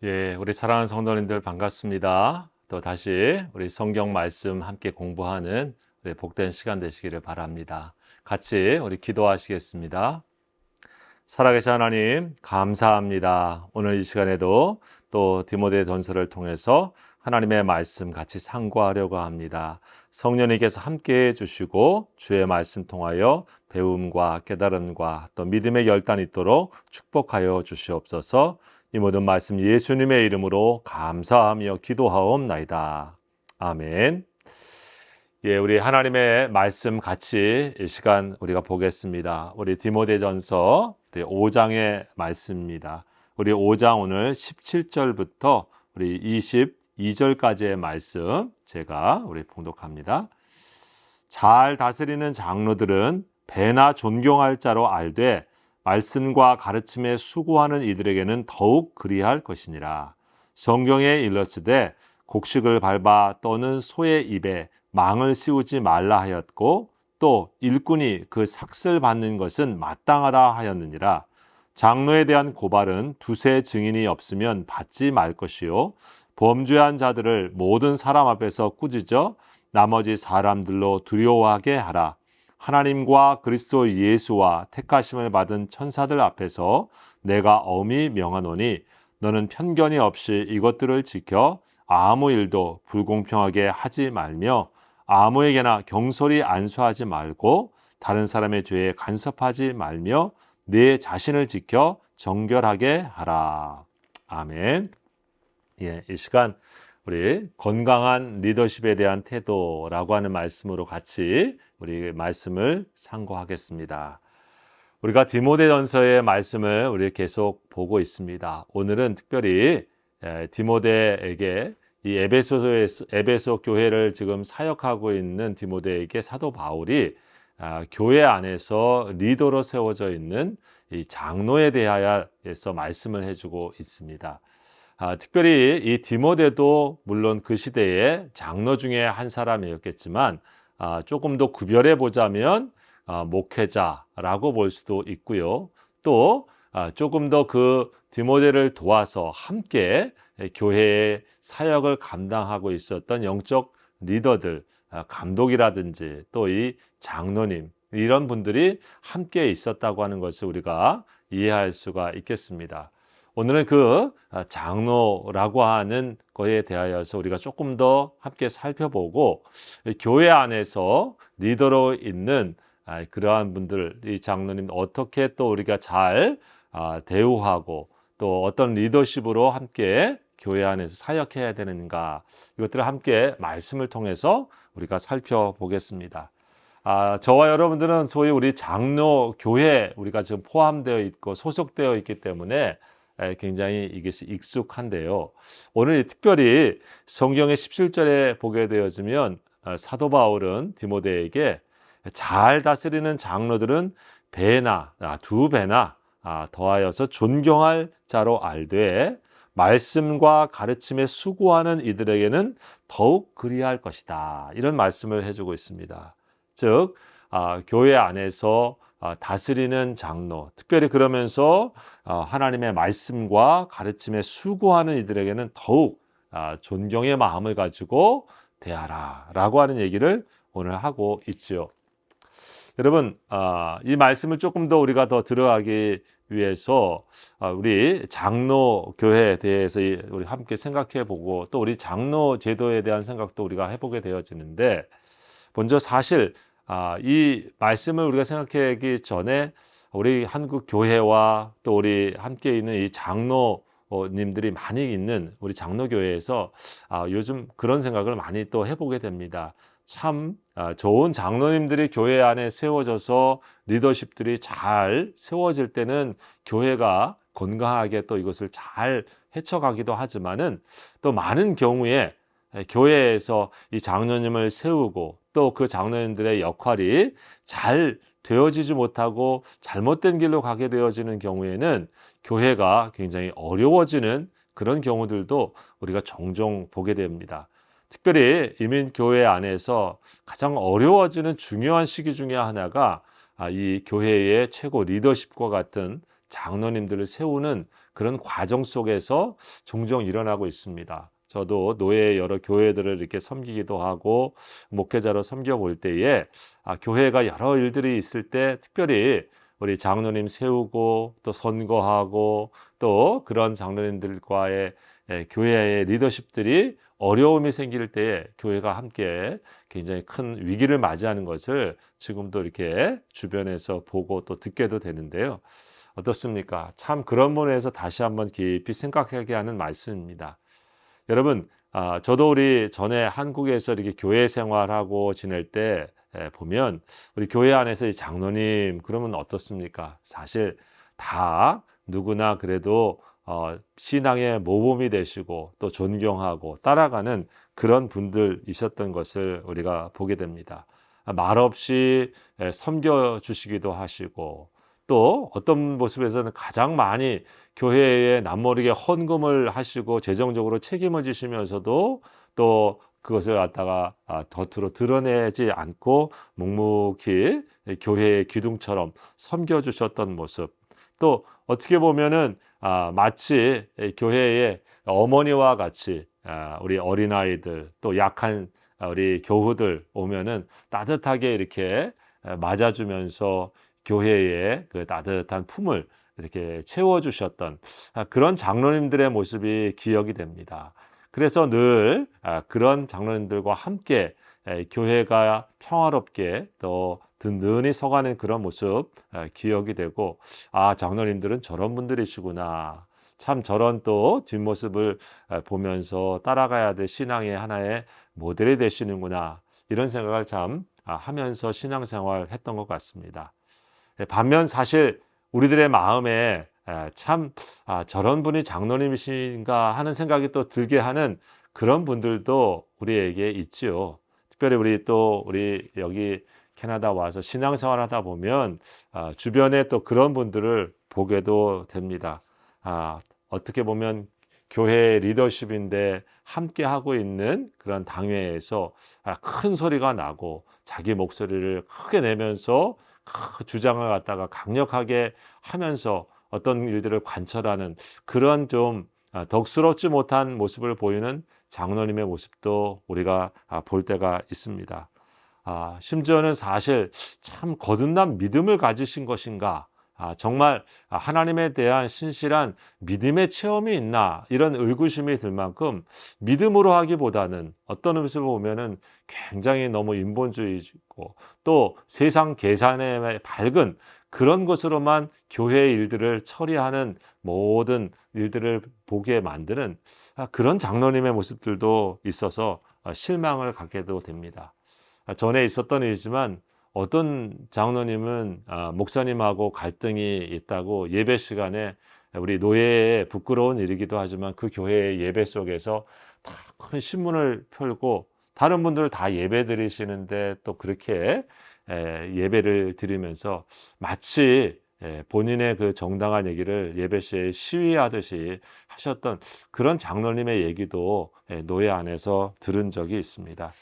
예, 우리 사랑하는 성도님들 반갑습니다. 또 다시 우리 성경 말씀 함께 공부하는 우리 복된 시간 되시기를 바랍니다. 같이 우리 기도하시겠습니다. 살아계신 하나님, 감사합니다. 오늘 이 시간에도 또 디모데 전서를 통해서 하나님의 말씀 같이 상고하려고 합니다. 성령님께서 함께 해주시고 주의 말씀 통하여 배움과 깨달음과 또 믿음의 결단이 있도록 축복하여 주시옵소서. 이 모든 말씀 예수님의 이름으로 감사하며 기도하옵나이다. 아멘. 예, 우리 하나님의 말씀 같이 이 시간 우리가 보겠습니다. 우리 디모데전서 5장의 말씀입니다. 우리 5장 오늘 17절부터 우리 22절까지의 말씀 제가 우리 봉독합니다. 잘 다스리는 장로들은 배나 존경할 자로 알되 말씀과 가르침에 수고하는 이들에게는 더욱 그리할 것이니라. 성경에 일렀으되 곡식을 밟아 떠는 소의 입에 망을 씌우지 말라 하였고 또 일꾼이 그 삭슬 받는 것은 마땅하다 하였느니라. 장로에 대한 고발은 두세 증인이 없으면 받지 말 것이요 범죄한 자들을 모든 사람 앞에서 꾸짖어 나머지 사람들로 두려워하게 하라. 하나님과 그리스도 예수와 택하심을 받은 천사들 앞에서 내가 엄히 명하노니 너는 편견이 없이 이것들을 지켜 아무 일도 불공평하게 하지 말며 아무에게나 경솔히 안수하지 말고 다른 사람의 죄에 간섭하지 말며 내 자신을 지켜 정결하게 하라. 아멘. 예, 이 시간 우리 건강한 리더십에 대한 태도라고 하는 말씀으로 같이 우리 말씀을 상고하겠습니다. 우리가 디모데전서의 말씀을 우리 계속 보고 있습니다. 오늘은 특별히 디모데에게 이 에베소 교회를 지금 사역하고 있는 디모데에게 사도 바울이 교회 안에서 리더로 세워져 있는 이 장로에 대하여서 말씀을 해주고 있습니다. 특별히 이 디모데도 물론 그 시대의 장로 중에 한 사람이었겠지만 조금 더 구별해 보자면 목회자라고 볼 수도 있고요. 또 조금 더 그 디모데를 도와서 함께 교회의 사역을 감당하고 있었던 영적 리더들, 감독이라든지 또 이 장로님 이런 분들이 함께 있었다고 하는 것을 우리가 이해할 수가 있겠습니다. 오늘은 그 장로라고 하는 것에 대하여서 우리가 조금 더 함께 살펴보고 교회 안에서 리더로 있는 그러한 분들, 이 장로님 어떻게 또 우리가 잘 대우하고 또 어떤 리더십으로 함께 교회 안에서 사역해야 되는가 이것들을 함께 말씀을 통해서 우리가 살펴보겠습니다. 저와 여러분들은 소위 우리 장로 교회 우리가 지금 포함되어 있고 소속되어 있기 때문에 굉장히 이것이 익숙한데요. 오늘 특별히 성경의 17절에 보게 되어지면 사도 바울은 디모데에게 잘 다스리는 장로들은 두 배나 더하여서 존경할 자로 알되 말씀과 가르침에 수고하는 이들에게는 더욱 그리할 것이다. 이런 말씀을 해주고 있습니다. 즉 교회 안에서 다스리는 장로, 특별히 그러면서 하나님의 말씀과 가르침에 수고하는 이들에게는 더욱 존경의 마음을 가지고 대하라 라고 하는 얘기를 오늘 하고 있지요. 여러분, 이 말씀을 조금 더 우리가 더 들어가기 위해서 우리 장로 교회에 대해서 우리 함께 생각해 보고 또 우리 장로 제도에 대한 생각도 우리가 해보게 되어지는데 먼저 사실 이 말씀을 우리가 생각하기 전에 우리 한국 교회와 또 우리 함께 있는 이 장로님들이 많이 있는 우리 장로교회에서 요즘 그런 생각을 많이 또 해보게 됩니다. 참 좋은 장로님들이 교회 안에 세워져서 리더십들이 잘 세워질 때는 교회가 건강하게 또 이것을 잘 헤쳐가기도 하지만은 또 많은 경우에 교회에서 이 장로님을 세우고 또 그 장로님들의 역할이 잘 되어지지 못하고 잘못된 길로 가게 되어지는 경우에는 교회가 굉장히 어려워지는 그런 경우들도 우리가 종종 보게 됩니다. 특별히 이민교회 안에서 가장 어려워지는 중요한 시기 중에 하나가 이 교회의 최고 리더십과 같은 장로님들을 세우는 그런 과정 속에서 종종 일어나고 있습니다. 저도 노예 여러 교회들을 이렇게 섬기기도 하고 목회자로 섬겨볼 때에 교회가 여러 일들이 있을 때 특별히 우리 장로님 세우고 또 선거하고 또 그런 장로님들과의 교회의 리더십들이 어려움이 생길 때에 교회가 함께 굉장히 큰 위기를 맞이하는 것을 지금도 이렇게 주변에서 보고 또 듣게도 되는데요. 어떻습니까? 참 그런 면에서 다시 한번 깊이 생각하게 하는 말씀입니다. 여러분, 저도 우리 전에 한국에서 이렇게 교회 생활하고 지낼 때 보면 우리 교회 안에서 이 장로님 그러면 어떻습니까? 사실 다 누구나 그래도 신앙의 모범이 되시고 또 존경하고 따라가는 그런 분들이셨던 것을 우리가 보게 됩니다. 말없이 섬겨주시기도 하시고 또 어떤 모습에서는 가장 많이 교회에 남모르게 헌금을 하시고 재정적으로 책임을 지시면서도 또 그것을 갖다가 겉으로 드러내지 않고 묵묵히 교회의 기둥처럼 섬겨주셨던 모습, 또 어떻게 보면은 마치 교회의 어머니와 같이 우리 어린아이들 또 약한 우리 교우들 오면은 따뜻하게 이렇게 맞아주면서 교회의 그 따뜻한 품을 이렇게 채워주셨던 그런 장로님들의 모습이 기억이 됩니다. 그래서 늘 그런 장로님들과 함께 교회가 평화롭게 또 든든히 서가는 그런 모습 기억이 되고, 장로님들은 저런 분들이시구나. 참 저런 또 뒷모습을 보면서 따라가야 될 신앙의 하나의 모델이 되시는구나. 이런 생각을 참 하면서 신앙생활 했던 것 같습니다. 반면 사실 우리들의 마음에 참 저런 분이 장로님이신가 하는 생각이 또 들게 하는 그런 분들도 우리에게 있지요. 특별히 우리 여기 캐나다 와서 신앙생활 하다 보면 주변에 또 그런 분들을 보게도 됩니다. 어떻게 보면 교회 리더십인데 함께 하고 있는 그런 당회에서 큰 소리가 나고 자기 목소리를 크게 내면서 주장을 갖다가 강력하게 하면서 어떤 일들을 관철하는 그런 좀 덕스럽지 못한 모습을 보이는 장로님의 모습도 우리가 볼 때가 있습니다. 심지어는 사실 참 거듭난 믿음을 가지신 것인가, 정말 하나님에 대한 신실한 믿음의 체험이 있나, 이런 의구심이 들 만큼 믿음으로 하기보다는 어떤 모습을 보면은 굉장히 너무 인본주의고 또 세상 계산에 밝은 그런 것으로만 교회의 일들을 처리하는 모든 일들을 보게 만드는 그런 장로님의 모습들도 있어서 실망을 갖게도 됩니다. 전에 있었던 일이지만 어떤 장로님은 목사님하고 갈등이 있다고 예배 시간에, 우리 노예의 부끄러운 일이기도 하지만 그 교회의 예배 속에서 다 큰 신문을 펼고 다른 분들 다 예배 드리시는데 또 그렇게 예배를 드리면서 마치 본인의 그 정당한 얘기를 예배 시에 시위하듯이 하셨던 그런 장로님의 얘기도 노예 안에서 들은 적이 있습니다.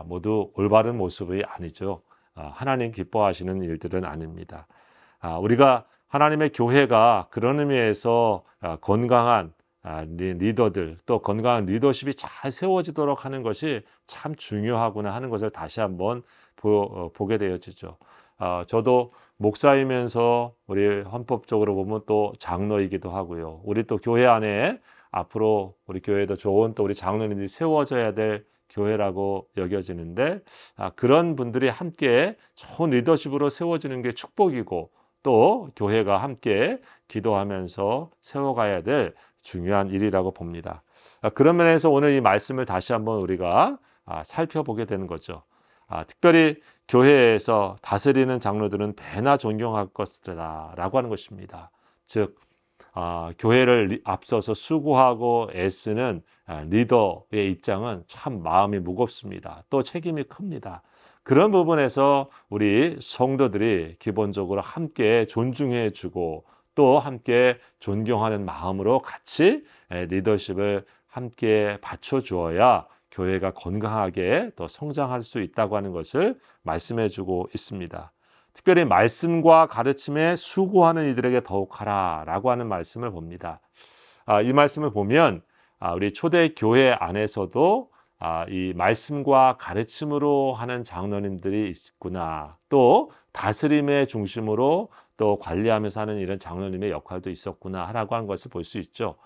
모두 올바른 모습이 아니죠. 하나님 기뻐하시는 일들은 아닙니다. 우리가 하나님의 교회가 그런 의미에서 건강한 리더들, 또 건강한 리더십이 잘 세워지도록 하는 것이 참 중요하구나 하는 것을 다시 한번 보게 되어지죠. 저도 목사이면서 우리 헌법적으로 보면 또 장로이기도 하고요. 우리 또 교회 안에 앞으로 우리 교회도 좋은 또 우리 장로님들이 세워져야 될 교회라고 여겨지는데, 그런 분들이 함께 좋은 리더십으로 세워지는 게 축복이고 또 교회가 함께 기도하면서 세워가야 될 중요한 일이라고 봅니다. 그런 면에서 오늘 이 말씀을 다시 한번 우리가 살펴보게 되는 거죠. 특별히 교회에서 다스리는 장로들은 배나 존경할 것이다 라고 하는 것입니다. 즉 교회를 앞서서 수고하고 애쓰는 리더의 입장은 참 마음이 무겁습니다. 또 책임이 큽니다. 그런 부분에서 우리 성도들이 기본적으로 함께 존중해 주고 또 함께 존경하는 마음으로 같이 리더십을 함께 받쳐 주어야 교회가 건강하게 또 성장할 수 있다고 하는 것을 말씀해 주고 있습니다. 특별히 말씀과 가르침에 수고하는 이들에게 더욱 하라라고 하는 말씀을 봅니다. 이 말씀을 보면 우리 초대 교회 안에서도 이 말씀과 가르침으로 하는 장로님들이 있구나. 또 다스림의 중심으로 또 관리하면서 하는 이런 장로님의 역할도 있었구나 라고 하는 것을 볼 수 있죠.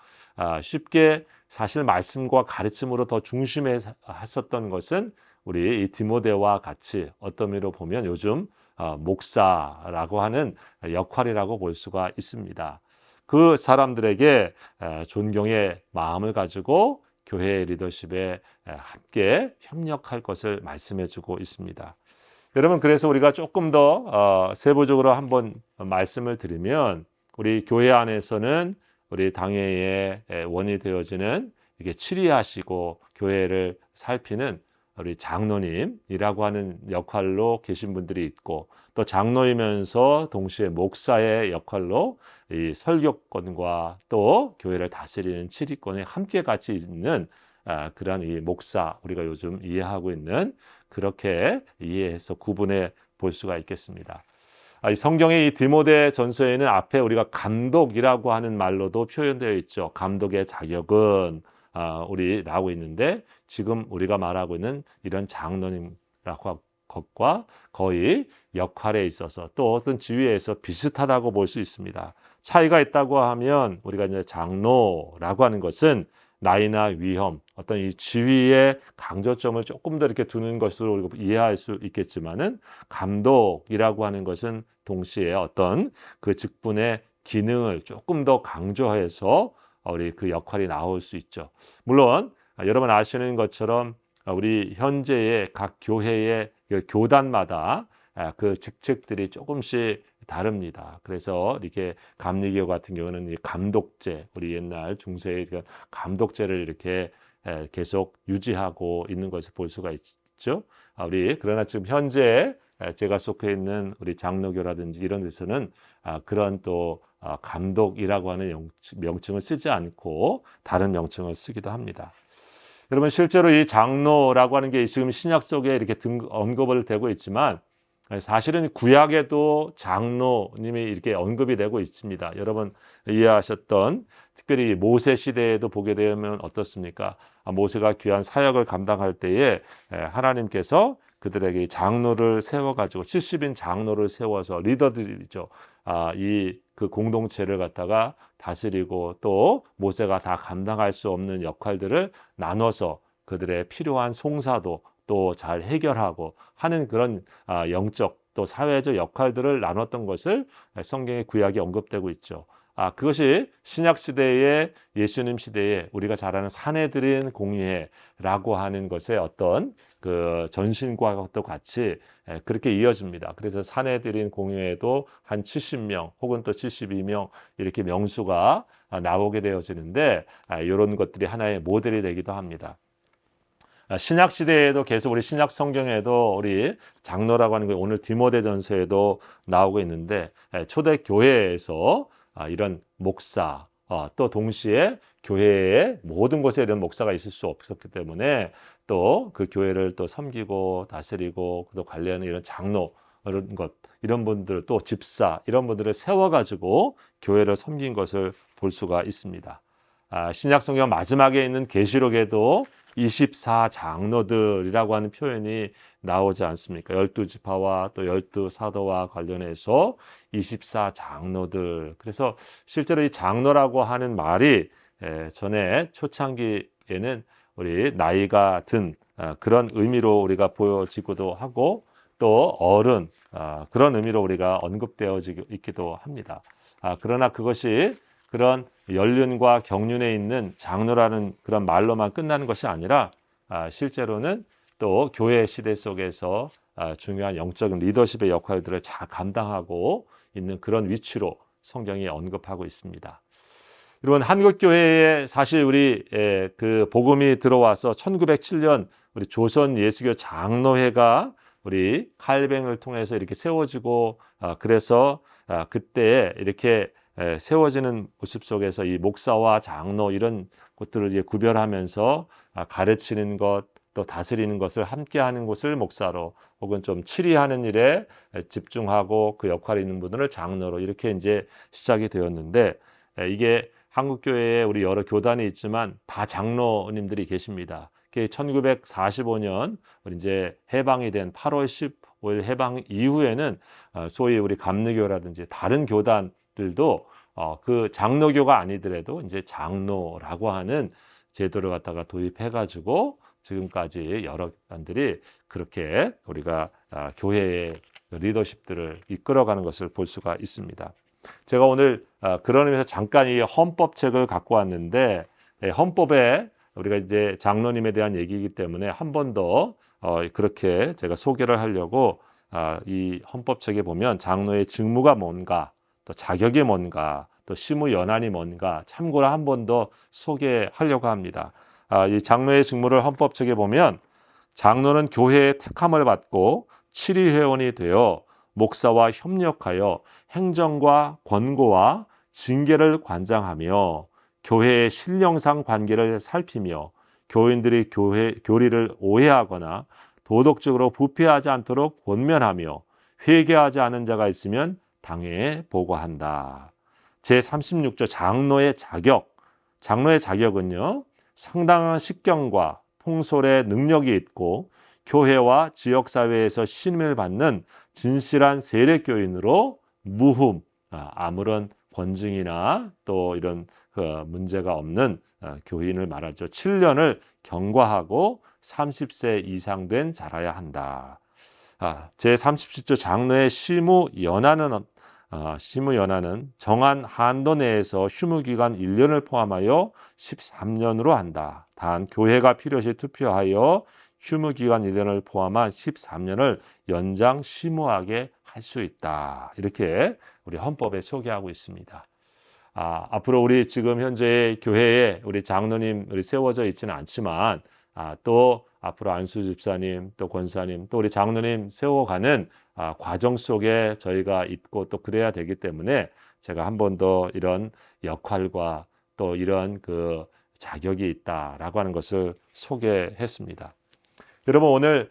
쉽게 사실 말씀과 가르침으로 더 중심에 했었던 것은 우리 이 디모데와 같이 어떤 의미로 보면 요즘 목사라고 하는 역할이라고 볼 수가 있습니다. 그 사람들에게 존경의 마음을 가지고 교회 리더십에 함께 협력할 것을 말씀해 주고 있습니다. 여러분, 그래서 우리가 조금 더 세부적으로 한번 말씀을 드리면 우리 교회 안에서는 우리 당회의 원이 되어지는 이렇게 치리하시고 교회를 살피는 우리 장로님이라고 하는 역할로 계신 분들이 있고, 또 장로이면서 동시에 목사의 역할로 이 설교권과 또 교회를 다스리는 치리권에 함께 같이 있는 그러한 이 목사, 우리가 요즘 이해하고 있는, 그렇게 이해해서 구분해 볼 수가 있겠습니다. 이 성경의 이 디모데 전서에는 앞에 우리가 감독이라고 하는 말로도 표현되어 있죠. 감독의 자격은 우리 나오고 있는데, 지금 우리가 말하고 있는 이런 장로님라고 것과 거의 역할에 있어서 또 어떤 지위에서 비슷하다고 볼 수 있습니다. 차이가 있다고 하면 우리가 이제 장로라고 하는 것은 나이나 위험, 어떤 이 지위의 강조점을 조금 더 이렇게 두는 것으로 우리가 이해할 수 있겠지만은, 감독이라고 하는 것은 동시에 어떤 그 직분의 기능을 조금 더 강조해서 우리 그 역할이 나올 수 있죠. 물론 여러분 아시는 것처럼 우리 현재의 각 교회의 그 교단마다 그 직책들이 조금씩 다릅니다. 그래서 이렇게 감리교 같은 경우는 이 감독제, 우리 옛날 중세의 감독제를 이렇게 계속 유지하고 있는 것을 볼 수가 있죠. 그러나 지금 현재 제가 속해 있는 우리 장로교라든지 이런 데서는 그런 또 감독이라고 하는 명칭을 쓰지 않고 다른 명칭을 쓰기도 합니다. 여러분, 실제로 이 장로라고 하는 게 지금 신약 속에 이렇게 언급을 되고 있지만, 사실은 구약에도 장로님이 이렇게 언급이 되고 있습니다. 여러분 이해하셨던, 특별히 모세 시대에도 보게 되면 어떻습니까? 모세가 귀한 사역을 감당할 때에 하나님께서 그들에게 장로를 세워가지고 70인 장로를 세워서 리더들이죠. 그 공동체를 갖다가 다스리고 또 모세가 다 감당할 수 없는 역할들을 나눠서 그들의 필요한 송사도 또 잘 해결하고 하는 그런 영적 또 사회적 역할들을 나눴던 것을 성경의 구약이 언급되고 있죠. 그것이 신약 시대에, 예수님 시대에 우리가 잘 아는 사내들인 공예라고 하는 것의 어떤 그 전신과 또 같이 그렇게 이어집니다. 그래서 사내들인 공예에도 한 70명 혹은 또 72명 이렇게 명수가 나오게 되어지는데, 이런 것들이 하나의 모델이 되기도 합니다. 신약 시대에도 계속 우리 신약 성경에도 우리 장로라고 하는 게 오늘 디모데전서에도 나오고 있는데, 초대 교회에서 이런 목사, 또 동시에 교회의 모든 곳에 이런 목사가 있을 수 없었기 때문에 또 그 교회를 또 섬기고 다스리고 또 관리하는 이런 장로, 이런 분들, 또 집사, 이런 분들을 세워가지고 교회를 섬긴 것을 볼 수가 있습니다. 신약 성경 마지막에 있는 계시록에도 24장로들이라고 하는 표현이 나오지 않습니까? 12지파와 또 12사도와 관련해서 24장로들. 그래서 실제로 이 장로라고 하는 말이 전에 초창기에는 우리 나이가 든 그런 의미로 우리가 보여지기도 하고, 또 어른, 그런 의미로 우리가 언급되어지고 있기도 합니다. 그러나 그것이 그런 연륜과 경륜에 있는 장로라는 그런 말로만 끝나는 것이 아니라, 실제로는 또 교회 시대 속에서 중요한 영적인 리더십의 역할들을 잘 감당하고 있는 그런 위치로 성경이 언급하고 있습니다. 여러분, 한국교회에 사실 우리 그 복음이 들어와서 1907년 우리 조선 예수교 장로회가 우리 칼뱅을 통해서 이렇게 세워지고, 그래서 그때 이렇게 세워지는 모습 속에서 이 목사와 장로 이런 것들을 이제 구별하면서 가르치는 것, 또 다스리는 것을 함께하는 곳을 목사로 혹은 좀 치리하는 일에 집중하고 그 역할이 있는 분들을 장로로 이렇게 이제 시작이 되었는데 이게 한국 교회에 우리 여러 교단이 있지만 다 장로님들이 계십니다. 1945년 우리 이제 해방이 된 8월 15일 해방 이후에는 소위 우리 감리교라든지 다른 교단들도 그 장로교가 아니더라도 이제 장로라고 하는 제도를 갖다가 도입해가지고 지금까지 여러 교단들이 그렇게 우리가 교회의 리더십들을 이끌어가는 것을 볼 수가 있습니다. 제가 오늘 그런 의미에서 잠깐 이 헌법책을 갖고 왔는데 헌법에 우리가 이제 장로님에 대한 얘기이기 때문에 한 번 더 그렇게 제가 소개를 하려고 이 헌법책에 보면 장로의 직무가 뭔가 또 자격이 뭔가 또 시무 연한이 뭔가 참고로 한 번 더 소개하려고 합니다. 이 장로의 직무를 헌법책에 보면 장로는 교회의 택함을 받고 치리회원이 되어 목사와 협력하여 행정과 권고와 징계를 관장하며 교회의 신령상 관계를 살피며 교인들이 교리를 오해하거나 도덕적으로 부패하지 않도록 권면하며 회개하지 않은 자가 있으면 당회에 보고한다. 제36조 장로의 자격. 장로의 자격은요, 상당한 식견과 통솔의 능력이 있고 교회와 지역사회에서 신임을 받는 진실한 세례교인으로 무흠, 아무런 권증이나 또 이런 문제가 없는 교인을 말하죠. 7년을 경과하고 30세 이상 된 자라야 한다. 제37조 장로의 시무연한은 정한 한도 내에서 휴무기간 1년을 포함하여 13년으로 한다. 단 교회가 필요시 투표하여 휴무기간 1년을 포함한 13년을 연장 심우하게 할 수 있다. 이렇게 우리 헌법에 소개하고 있습니다. 앞으로 우리 지금 현재 교회에 우리 장로님 우리 세워져 있지는 않지만 또 앞으로 안수 집사님 또 권사님 또 우리 장로님 세워가는 과정 속에 저희가 있고 또 그래야 되기 때문에 제가 한 번 더 이런 역할과 또 이런 그 자격이 있다라고 하는 것을 소개했습니다. 여러분 오늘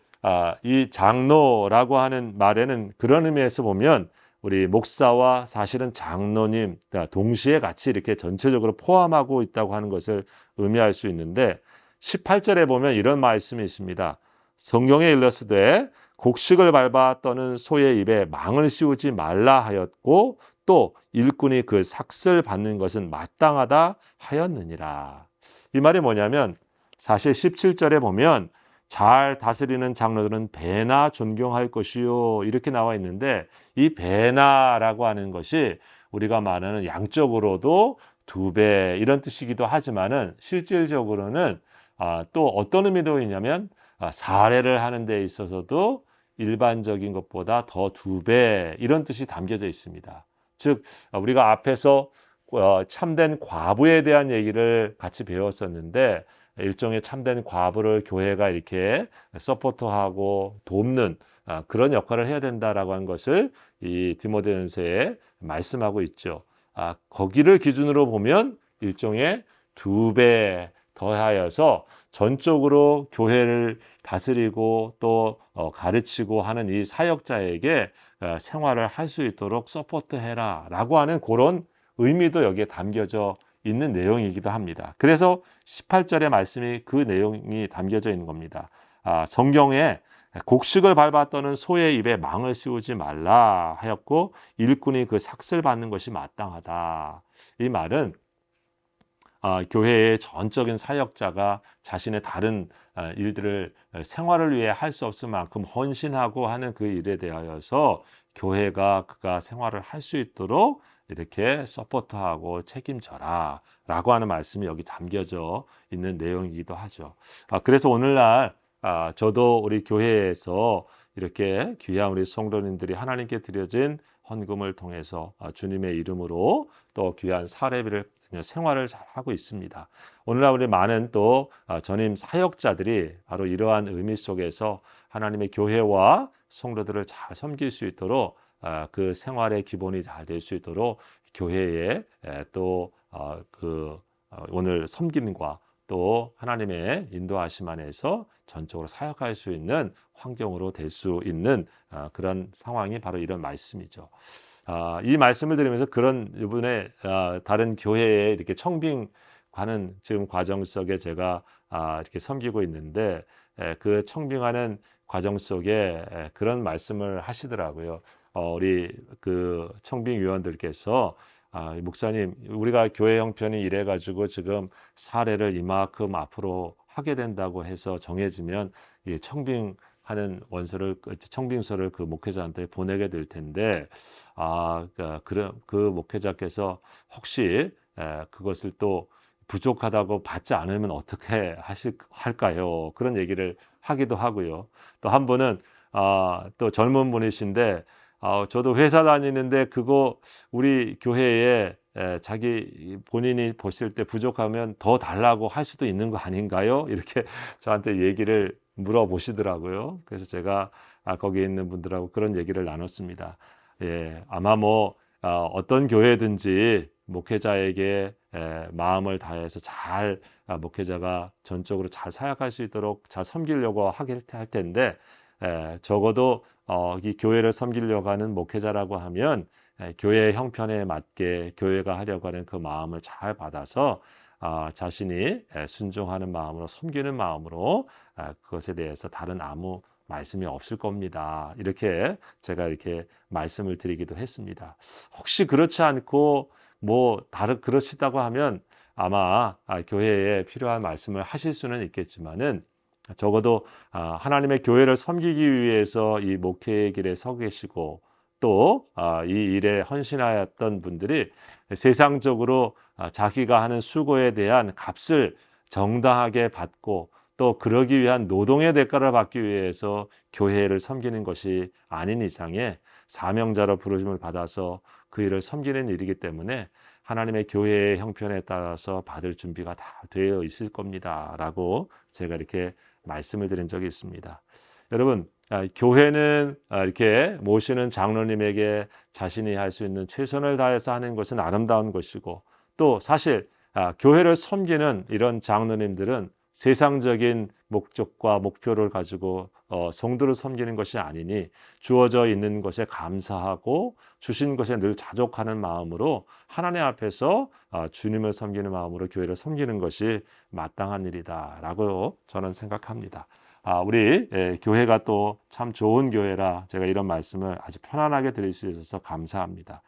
이 장로라고 하는 말에는 그런 의미에서 보면 우리 목사와 사실은 장로님 동시에 같이 이렇게 전체적으로 포함하고 있다고 하는 것을 의미할 수 있는데 18절에 보면 이런 말씀이 있습니다. 성경에 일렀으되 곡식을 밟아 떠는 소의 입에 망을 씌우지 말라 하였고 또 일꾼이 그 삭슬 받는 것은 마땅하다 하였느니라. 이 말이 뭐냐면 사실 17절에 보면 잘 다스리는 장로들은 배나 존경할 것이요 이렇게 나와 있는데 이 배나라고 하는 것이 우리가 말하는 양적으로도 2배 이런 뜻이기도 하지만은 실질적으로는 또 어떤 의미도 있냐면 사례를 하는 데 있어서도 일반적인 것보다 더 2배 이런 뜻이 담겨져 있습니다. 즉 우리가 앞에서 참된 과부에 대한 얘기를 같이 배웠었는데 일종의 참된 과부를 교회가 이렇게 서포트하고 돕는 그런 역할을 해야 된다라고 하는 것을 이 디모데전서에 말씀하고 있죠. 거기를 기준으로 보면 일종의 2배 더하여서 전적으로 교회를 다스리고 또 가르치고 하는 이 사역자에게 생활을 할 수 있도록 서포트해라 라고 하는 그런 의미도 여기에 담겨져 있는 내용이기도 합니다. 그래서 18절의 말씀이 그 내용이 담겨져 있는 겁니다. 성경에 곡식을 밟아 떠는 소의 입에 망을 씌우지 말라 하였고 일꾼이 그 삭슬 받는 것이 마땅하다. 이 말은 교회의 전적인 사역자가 자신의 다른 일들을 생활을 위해 할 수 없을 만큼 헌신하고 하는 그 일에 대하여서 교회가 그가 생활을 할 수 있도록 이렇게 서포트하고 책임져라 라고 하는 말씀이 여기 담겨져 있는 내용이기도 하죠. 그래서 오늘날 저도 우리 교회에서 이렇게 귀한 우리 성도님들이 하나님께 드려진 헌금을 통해서 주님의 이름으로 또 귀한 사례비를 생활을 잘 하고 있습니다. 오늘날 우리 많은 또 전임 사역자들이 바로 이러한 의미 속에서 하나님의 교회와 성도들을 잘 섬길 수 있도록 그 생활의 기본이 잘 될 수 있도록 교회에 또 오늘 섬김과 또 하나님의 인도하심 안에서 전적으로 사역할 수 있는 환경으로 될 수 있는 그런 상황이 바로 이런 말씀이죠. 이 말씀을 들으면서 그런 이번에 다른 교회에 이렇게 청빙 가는 지금 과정 속에 제가 이렇게 섬기고 있는데 그 청빙하는 과정 속에 그런 말씀을 하시더라고요. 우리 그 청빙 위원들께서 목사님, 우리가 교회 형편이 이래 가지고 지금 사례를 이만큼 앞으로 하게 된다고 해서 정해지면 이 청빙하는 원서를 청빙서를 그 목회자한테 보내게 될 텐데 그 목회자께서 혹시 그것을 또 부족하다고 받지 않으면 어떻게 할까요? 그런 얘기를 하기도 하고요. 또 한 분은 또 젊은 분이신데 저도 회사 다니는데 그거 우리 교회에 자기 본인이 보실 때 부족하면 더 달라고 할 수도 있는 거 아닌가요? 이렇게 저한테 얘기를 물어보시더라고요. 그래서 제가 거기에 있는 분들하고 그런 얘기를 나눴습니다. 예, 아마 뭐 어떤 교회든지 목회자에게 마음을 다해서 잘 목회자가 전적으로 잘 사역할 수 있도록 잘 섬기려고 할 텐데 적어도 이 교회를 섬기려고 하는 목회자라고 하면 교회의 형편에 맞게 교회가 하려고 하는 그 마음을 잘 받아서 자신이 순종하는 마음으로 섬기는 마음으로 그것에 대해서 다른 아무 말씀이 없을 겁니다. 이렇게 제가 이렇게 말씀을 드리기도 했습니다. 혹시 그렇지 않고 뭐 그러시다고 하면 아마 교회에 필요한 말씀을 하실 수는 있겠지만은 적어도 하나님의 교회를 섬기기 위해서 이 목회의 길에 서 계시고 또 이 일에 헌신하였던 분들이 세상적으로 자기가 하는 수고에 대한 값을 정당하게 받고 또 그러기 위한 노동의 대가를 받기 위해서 교회를 섬기는 것이 아닌 이상에 사명자로 부르심을 받아서 그 일을 섬기는 일이기 때문에 하나님의 교회의 형편에 따라서 받을 준비가 다 되어 있을 겁니다. 라고 제가 이렇게 말씀을 드린 적이 있습니다. 여러분, 교회는 이렇게 모시는 장로님에게 자신이 할 수 있는 최선을 다해서 하는 것은 아름다운 것이고 또 사실 교회를 섬기는 이런 장로님들은 세상적인 목적과 목표를 가지고 성도를 섬기는 것이 아니니 주어져 있는 것에 감사하고 주신 것에 늘 자족하는 마음으로 하나님 앞에서 주님을 섬기는 마음으로 교회를 섬기는 것이 마땅한 일이다라고 저는 생각합니다. 우리 교회가 또 참 좋은 교회라 제가 이런 말씀을 아주 편안하게 드릴 수 있어서 감사합니다.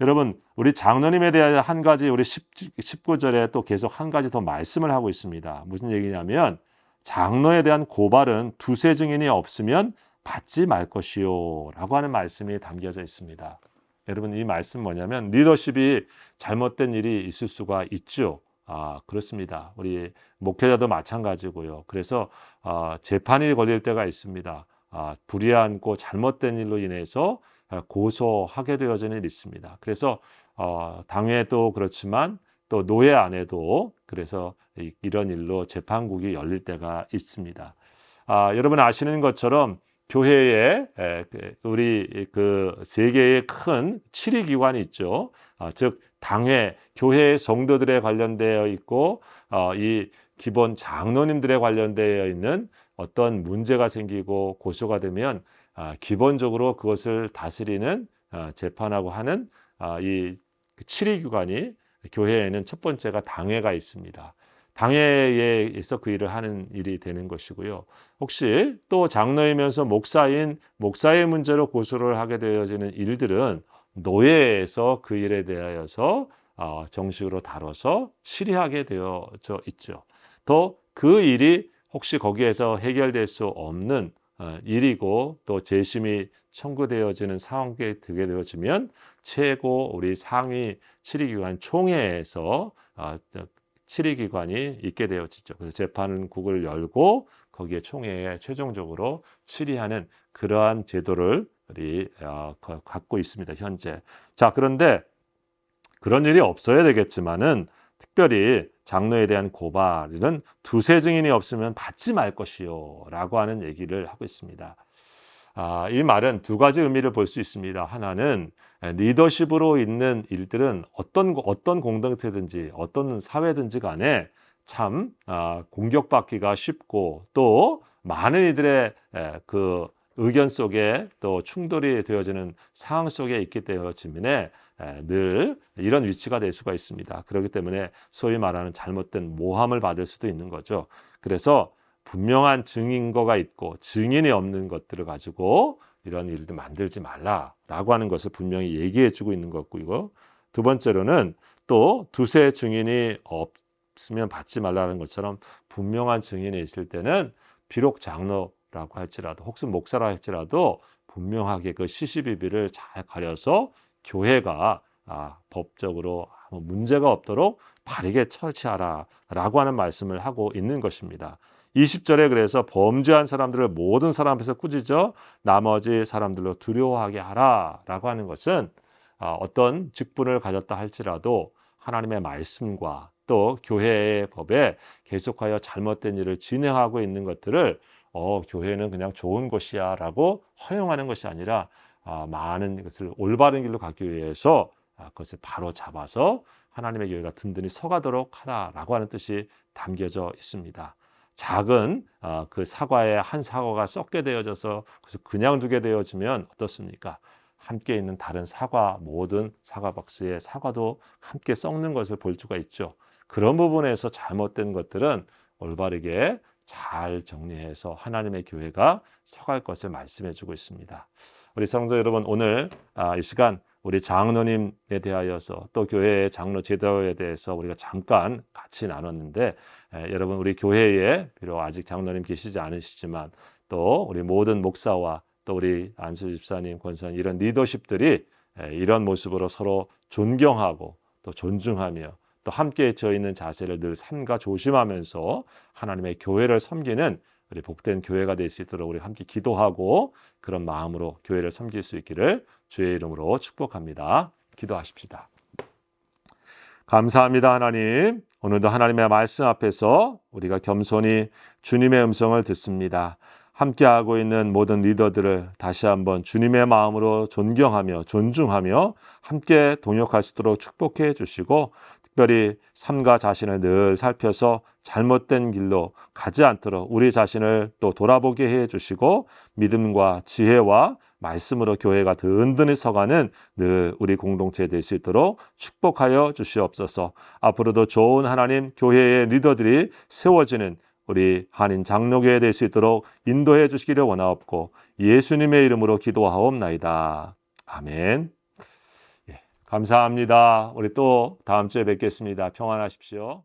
여러분, 우리 장로님에 대한 한 가지 우리 19절에 또 계속 한 가지 더 말씀을 하고 있습니다. 무슨 얘기냐면 장로에 대한 고발은 두세 증인이 없으면 받지 말 것이요 라고 하는 말씀이 담겨져 있습니다. 여러분, 이 말씀 뭐냐면 리더십이 잘못된 일이 있을 수가 있죠. 그렇습니다. 우리 목회자도 마찬가지고요. 그래서 재판이 걸릴 때가 있습니다. 불의하고 잘못된 일로 인해서 고소하게 되어지는 일이 있습니다. 그래서 당회도 그렇지만 또 노예 안에도 그래서 이런 일로 재판국이 열릴 때가 있습니다. 여러분 아시는 것처럼 교회에 우리 그 세 개의 큰 치리기관이 있죠. 즉 당회, 교회의 성도들에 관련되어 있고 이 기본 장로님들에 관련되어 있는 어떤 문제가 생기고 고소가 되면 기본적으로 그것을 다스리는 재판하고 하는 이 치리기관이 교회에는 첫 번째가 당회가 있습니다. 당회에서 그 일을 하는 일이 되는 것이고요. 혹시 또 장로이면서 목사의 문제로 고소를 하게 되어지는 일들은 노예에서 그 일에 대하여서 정식으로 다뤄서 치리하게 되어져 있죠. 또 그 일이 혹시 거기에서 해결될 수 없는 일이고 또 재심이 청구되어지는 상황에 들게 되어지면 최고 우리 상위 치리기관 총회에서 치리기관이 있게 되어지죠. 그래서 재판국을 열고 거기에 총회에 최종적으로 치리하는 그러한 제도를 우리 갖고 있습니다. 현재. 자, 그런데 그런 일이 없어야 되겠지만은 특별히 장로에 대한 고발은 두세 증인이 없으면 받지 말 것이요 라고 하는 얘기를 하고 있습니다. 이 말은 두 가지 의미를 볼 수 있습니다. 하나는 리더십으로 있는 일들은 어떤 공동체든지 어떤 사회든지 간에 참 공격받기가 쉽고 또 많은 이들의 그 의견 속에 또 충돌이 되어지는 상황 속에 있기 때문에 늘 이런 위치가 될 수가 있습니다. 그렇기 때문에 소위 말하는 잘못된 모함을 받을 수도 있는 거죠. 그래서 분명한 증인거가 있고 증인이 없는 것들을 가지고 이런 일도 만들지 말라라고 하는 것을 분명히 얘기해 주고 있는 것이고, 두 번째로는 또 두세 증인이 없으면 받지 말라는 것처럼 분명한 증인이 있을 때는 비록 장로라고 할지라도 혹은 목사라 할지라도 분명하게 그 시시비비를 잘 가려서 교회가 법적으로 아무 문제가 없도록 바르게 처치하라라고 하는 말씀을 하고 있는 것입니다. 20절에 그래서 범죄한 사람들을 모든 사람 앞에서 꾸짖어 나머지 사람들로 두려워하게 하라라고 하는 것은 어떤 직분을 가졌다 할지라도 하나님의 말씀과 또 교회의 법에 계속하여 잘못된 일을 진행하고 있는 것들을 교회는 그냥 좋은 곳이야 라고 허용하는 것이 아니라 많은 것을 올바른 길로 가기 위해서 그것을 바로 잡아서 하나님의 교회가 든든히 서가도록 하라라고 하는 뜻이 담겨져 있습니다. 작은 그 사과에 한 사과가 썩게 되어져서 그래서 그냥 두게 되어지면 어떻습니까? 함께 있는 다른 사과, 모든 사과 박스의 사과도 함께 썩는 것을 볼 수가 있죠. 그런 부분에서 잘못된 것들은 올바르게 잘 정리해서 하나님의 교회가 서갈 것을 말씀해 주고 있습니다. 우리 성도 여러분, 오늘 이 시간 우리 장로님에 대하여서 또 교회의 장로 제도에 대해서 우리가 잠깐 같이 나눴는데, 여러분 우리 교회에 비록 아직 장로님 계시지 않으시지만 또 우리 모든 목사와 또 우리 안수 집사님, 권사님 이런 리더십들이 이런 모습으로 서로 존경하고 또 존중하며 또 함께 져 있는 자세를 늘 삼가 조심하면서 하나님의 교회를 섬기는 우리 복된 교회가 될 수 있도록 우리 함께 기도하고 그런 마음으로 교회를 섬길 수 있기를 주의 이름으로 축복합니다. 기도하십시다. 감사합니다. 하나님, 오늘도 하나님의 말씀 앞에서 우리가 겸손히 주님의 음성을 듣습니다. 함께하고 있는 모든 리더들을 다시 한번 주님의 마음으로 존경하며 존중하며 함께 동역할 수 있도록 축복해 주시고, 특별히 삶과 자신을 늘 살펴서 잘못된 길로 가지 않도록 우리 자신을 또 돌아보게 해 주시고, 믿음과 지혜와 말씀으로 교회가 든든히 서가는 늘 우리 공동체 될 수 있도록 축복하여 주시옵소서. 앞으로도 좋은 하나님 교회의 리더들이 세워지는 우리 한인 장로교회 될 수 있도록 인도해 주시기를 원하옵고 예수님의 이름으로 기도하옵나이다. 아멘. 감사합니다. 우리 또 다음 주에 뵙겠습니다. 평안하십시오.